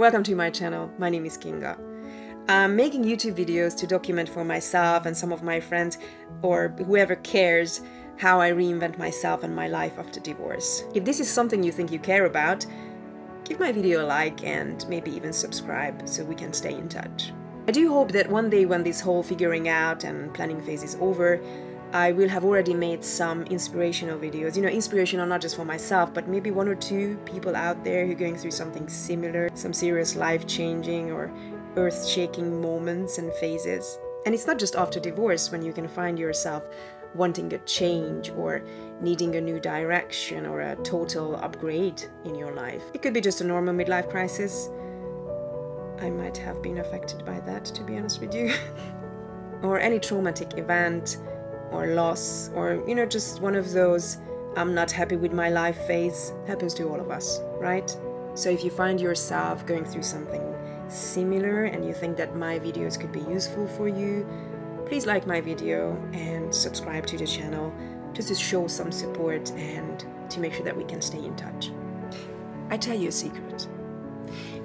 Welcome to my channel. My name is Kinga. I'm making YouTube videos to document for myself and some of my friends or whoever cares how I reinvent myself and my life after divorce. If this is something you think you care about, give my video a like and maybe even subscribe so we can stay in touch. I do hope that one day when this whole figuring out and planning phase is over, I will have already made some inspirational videos. Inspirational not just for myself, but maybe one or two people out there who are going through something similar, some serious life-changing or earth-shaking moments and phases. And it's not just after divorce when you can find yourself wanting a change or needing a new direction or a total upgrade in your life. It could be just a normal midlife crisis. I might have been affected by that, to be honest with you. Or any traumatic event or loss, or just one of those I'm not happy with my life phase. Happens to all of us, right? So if you find yourself going through something similar and you think that my videos could be useful for you, please like my video and subscribe to the channel just to show some support and to make sure that we can stay in touch. I tell you a secret.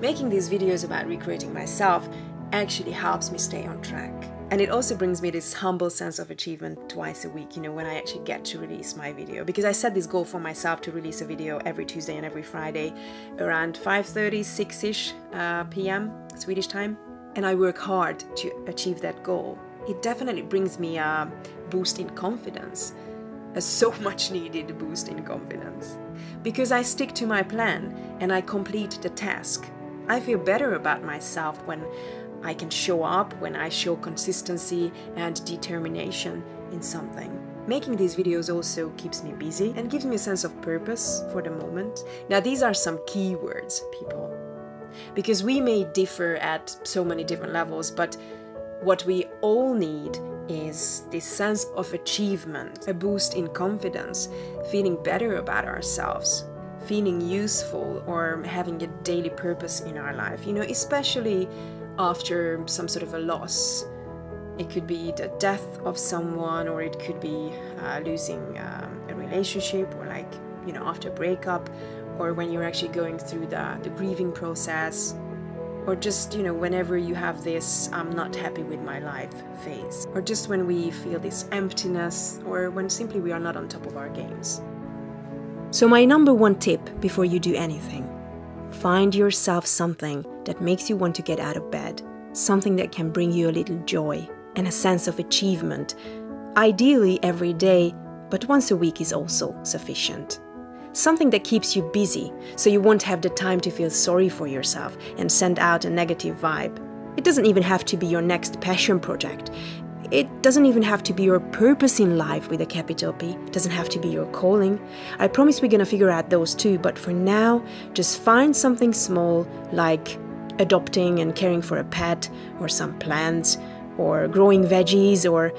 Making these videos about recreating myself actually helps me stay on track. And it also brings me this humble sense of achievement twice a week, when I actually get to release my video. Because I set this goal for myself to release a video every Tuesday and every Friday around 5:30, 6-ish p.m. Swedish time. And I work hard to achieve that goal. It definitely brings me a boost in confidence, a so much needed boost in confidence. Because I stick to my plan and I complete the task. I feel better about myself when I can show up, when I show consistency and determination in something. Making these videos also keeps me busy and gives me a sense of purpose for the moment. Now these are some key words, people. Because we may differ at so many different levels, but what we all need is this sense of achievement, a boost in confidence, feeling better about ourselves, feeling useful or having a daily purpose in our life, especially after some sort of a loss. It could be the death of someone, or it could be losing a relationship, or after a breakup, or when you're actually going through the grieving process, or just whenever you have this I'm not happy with my life phase, or just when we feel this emptiness, or when simply we are not on top of our games. So my number one tip before you do anything: find yourself something that makes you want to get out of bed, something that can bring you a little joy and a sense of achievement, ideally every day, but once a week is also sufficient. Something that keeps you busy, so you won't have the time to feel sorry for yourself and send out a negative vibe. It doesn't even have to be your next passion project. It doesn't even have to be your purpose in life with a capital P. It doesn't have to be your calling. I promise we're gonna figure out those too, but for now, just find something small like adopting and caring for a pet, or some plants, or growing veggies, or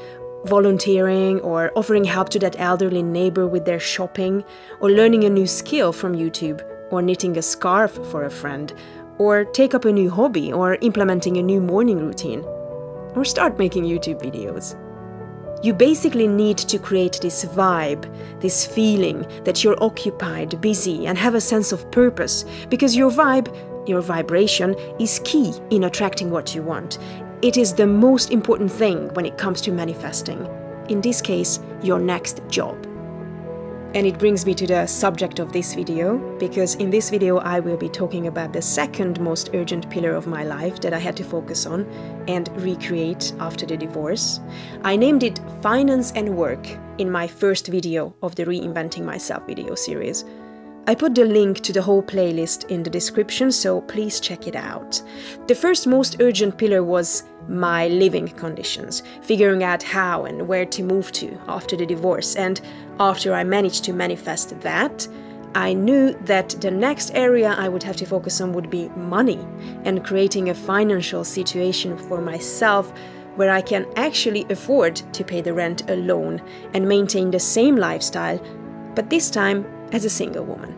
volunteering, or offering help to that elderly neighbor with their shopping, or learning a new skill from YouTube, or knitting a scarf for a friend, or take up a new hobby, or implementing a new morning routine, or start making YouTube videos. You basically need to create this vibe, this feeling that you're occupied, busy, and have a sense of purpose, because your vibe, your vibration, is key in attracting what you want. It is the most important thing when it comes to manifesting. In this case, your next job. And it brings me to the subject of this video, because in this video I will be talking about the second most urgent pillar of my life that I had to focus on and recreate after the divorce. I named it Finance and Work in my first video of the Reinventing Myself video series. I put the link to the whole playlist in the description, so please check it out. The first most urgent pillar was my living conditions, figuring out how and where to move to after the divorce. And after I managed to manifest that, I knew that the next area I would have to focus on would be money and creating a financial situation for myself where I can actually afford to pay the rent alone and maintain the same lifestyle, but this time as a single woman.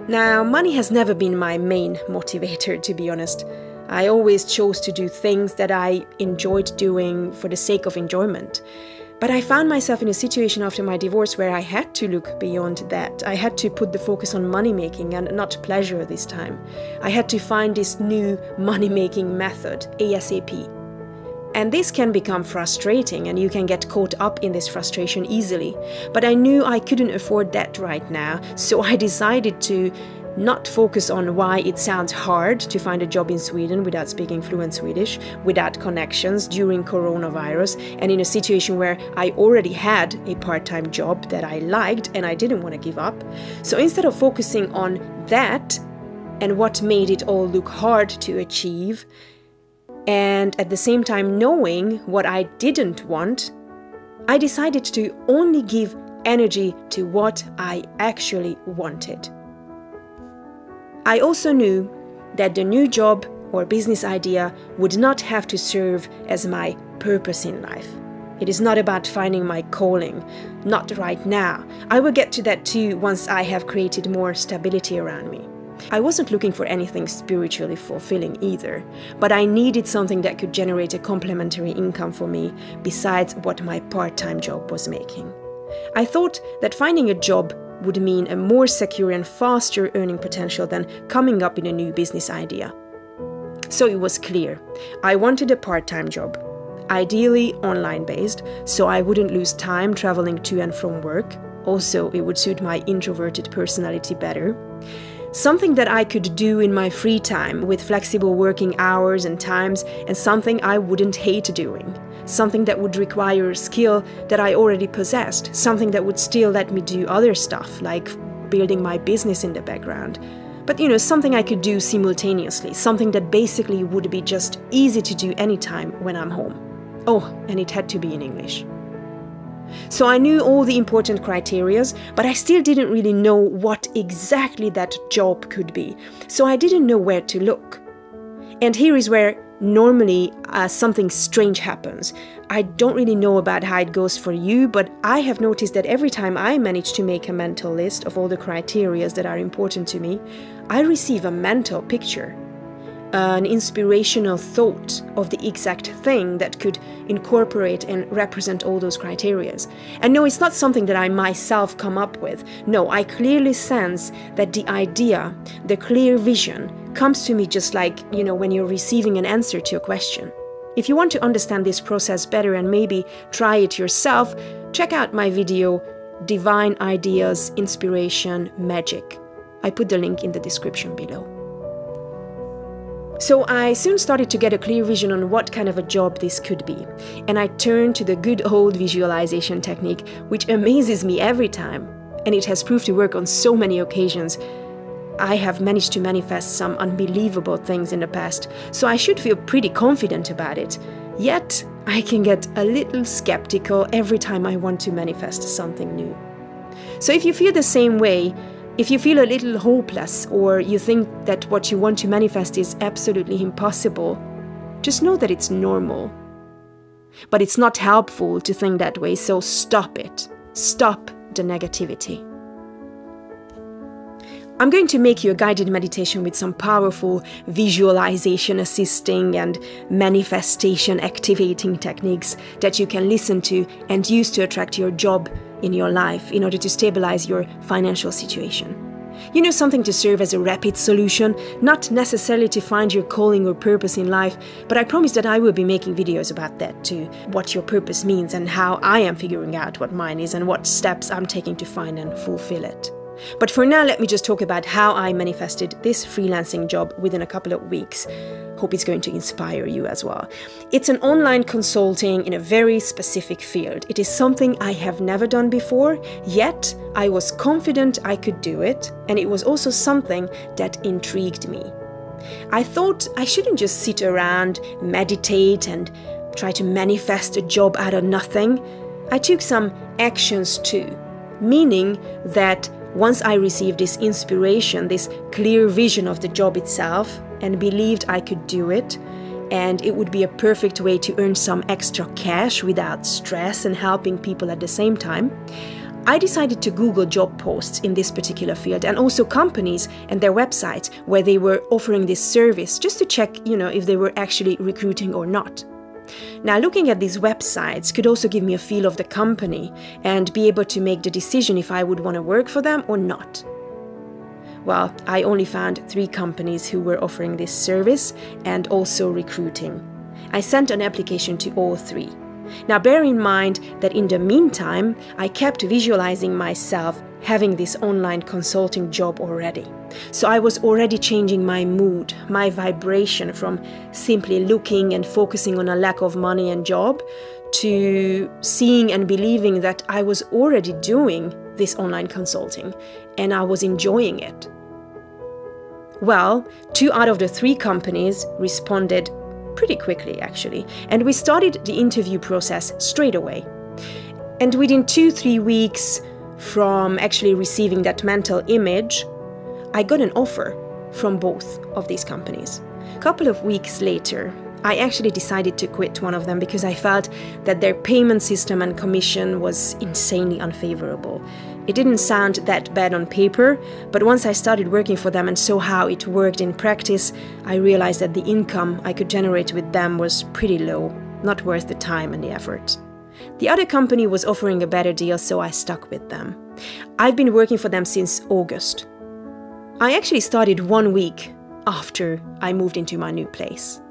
Now, money has never been my main motivator, to be honest. I always chose to do things that I enjoyed doing for the sake of enjoyment. But I found myself in a situation after my divorce where I had to look beyond that. I had to put the focus on money making and not pleasure this time. I had to find this new money making method, ASAP. And this can become frustrating, and you can get caught up in this frustration easily. But I knew I couldn't afford that right now, so I decided to not focus on why it sounds hard to find a job in Sweden without speaking fluent Swedish, without connections during coronavirus, and in a situation where I already had a part-time job that I liked and I didn't want to give up. So instead of focusing on that and what made it all look hard to achieve, and at the same time knowing what I didn't want, I decided to only give energy to what I actually wanted. I also knew that the new job or business idea would not have to serve as my purpose in life. It is not about finding my calling, not right now. I will get to that too once I have created more stability around me. I wasn't looking for anything spiritually fulfilling either, but I needed something that could generate a complementary income for me besides what my part-time job was making. I thought that finding a job would mean a more secure and faster earning potential than coming up in a new business idea. So it was clear. I wanted a part-time job, ideally online-based, so I wouldn't lose time traveling to and from work. Also, it would suit my introverted personality better. Something that I could do in my free time with flexible working hours and times, and something I wouldn't hate doing. Something that would require a skill that I already possessed. Something that would still let me do other stuff, like building my business in the background. But something I could do simultaneously. Something that basically would be just easy to do anytime when I'm home. Oh, and it had to be in English. So I knew all the important criteria, but I still didn't really know what exactly that job could be. So I didn't know where to look. And here is where normally something strange happens. I don't really know about how it goes for you, but I have noticed that every time I manage to make a mental list of all the criteria that are important to me, I receive a mental picture. An inspirational thought of the exact thing that could incorporate and represent all those criteria. And no, it's not something that I myself come up with. No, I clearly sense that the idea, the clear vision, comes to me just like, when you're receiving an answer to a question. If you want to understand this process better and maybe try it yourself, check out my video, Divine Ideas, Inspiration, Magic. I put the link in the description below. So I soon started to get a clear vision on what kind of a job this could be, and I turned to the good old visualization technique, which amazes me every time, and it has proved to work on so many occasions. I have managed to manifest some unbelievable things in the past, so I should feel pretty confident about it. Yet, I can get a little skeptical every time I want to manifest something new. So if you feel the same way, if you feel a little hopeless, or you think that what you want to manifest is absolutely impossible, just know that it's normal. But it's not helpful to think that way, so stop it. Stop the negativity. I'm going to make you a guided meditation with some powerful visualization assisting and manifestation activating techniques that you can listen to and use to attract your job in your life in order to stabilize your financial situation. Something to serve as a rapid solution, not necessarily to find your calling or purpose in life, but I promise that I will be making videos about that too, what your purpose means and how I am figuring out what mine is and what steps I'm taking to find and fulfill it. But for now, let me just talk about how I manifested this freelancing job within a couple of weeks. Hope it's going to inspire you as well. It's an online consulting in a very specific field. It is something I have never done before, yet I was confident I could do it, and it was also something that intrigued me. I thought I shouldn't just sit around, meditate, and try to manifest a job out of nothing. I took some actions too, meaning that once I received this inspiration, this clear vision of the job itself, and believed I could do it, and it would be a perfect way to earn some extra cash without stress and helping people at the same time, I decided to Google job posts in this particular field and also companies and their websites where they were offering this service, just to check, if they were actually recruiting or not. Now, looking at these websites could also give me a feel of the company and be able to make the decision if I would want to work for them or not. Well, I only found 3 companies who were offering this service and also recruiting. I sent an application to all 3. Now, bear in mind that in the meantime, I kept visualizing myself having this online consulting job already. So I was already changing my mood, my vibration from simply looking and focusing on a lack of money and job to seeing and believing that I was already doing this online consulting and I was enjoying it. Well, 2 out of the 3 companies responded pretty quickly, actually, and we started the interview process straight away. And within 2-3 weeks from actually receiving that mental image, I got an offer from both of these companies. A couple of weeks later, I actually decided to quit one of them because I felt that their payment system and commission was insanely unfavorable. It didn't sound that bad on paper, but once I started working for them and saw how it worked in practice, I realized that the income I could generate with them was pretty low, not worth the time and the effort. The other company was offering a better deal, so I stuck with them. I've been working for them since August. I actually started 1 week after I moved into my new place.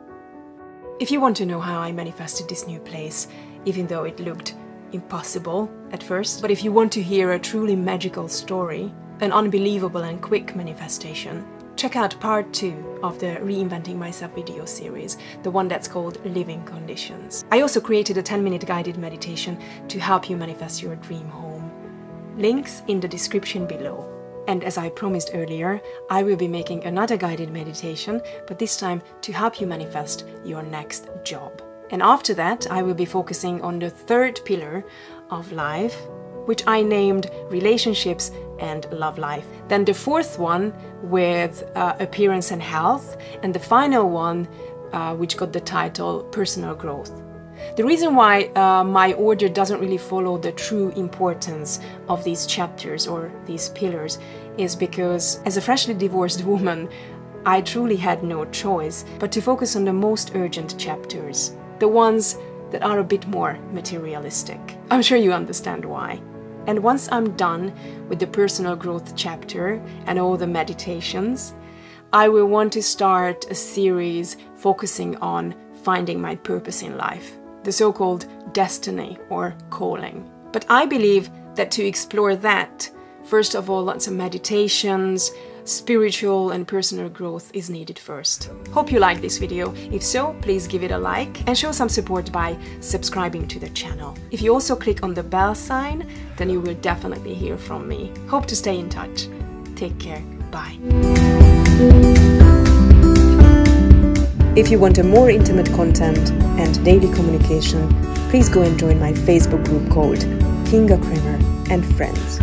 If you want to know how I manifested this new place, even though it looked impossible at first, but if you want to hear a truly magical story, an unbelievable and quick manifestation, check out part 2 of the Reinventing Myself video series, the one that's called Living Conditions. I also created a 10-minute guided meditation to help you manifest your dream home. Links in the description below. And as I promised earlier, I will be making another guided meditation, but this time to help you manifest your next job. And after that, I will be focusing on the 3rd pillar of life, which I named relationships and love life. Then the 4th one with appearance and health, and the final one, which got the title personal growth. The reason why my order doesn't really follow the true importance of these chapters or these pillars is because as a freshly divorced woman, I truly had no choice but to focus on the most urgent chapters, the ones that are a bit more materialistic. I'm sure you understand why. And once I'm done with the personal growth chapter and all the meditations, I will want to start a series focusing on finding my purpose in life, the so-called destiny or calling. But I believe that to explore that, first of all, lots of meditations, spiritual and personal growth is needed first. Hope you like this video. If so, please give it a like and show some support by subscribing to the channel. If you also click on the bell sign, then you will definitely hear from me. Hope to stay in touch. Take care. Bye. If you want a more intimate content and daily communication, please go and join my Facebook group called Kinga, Kremer and Friends.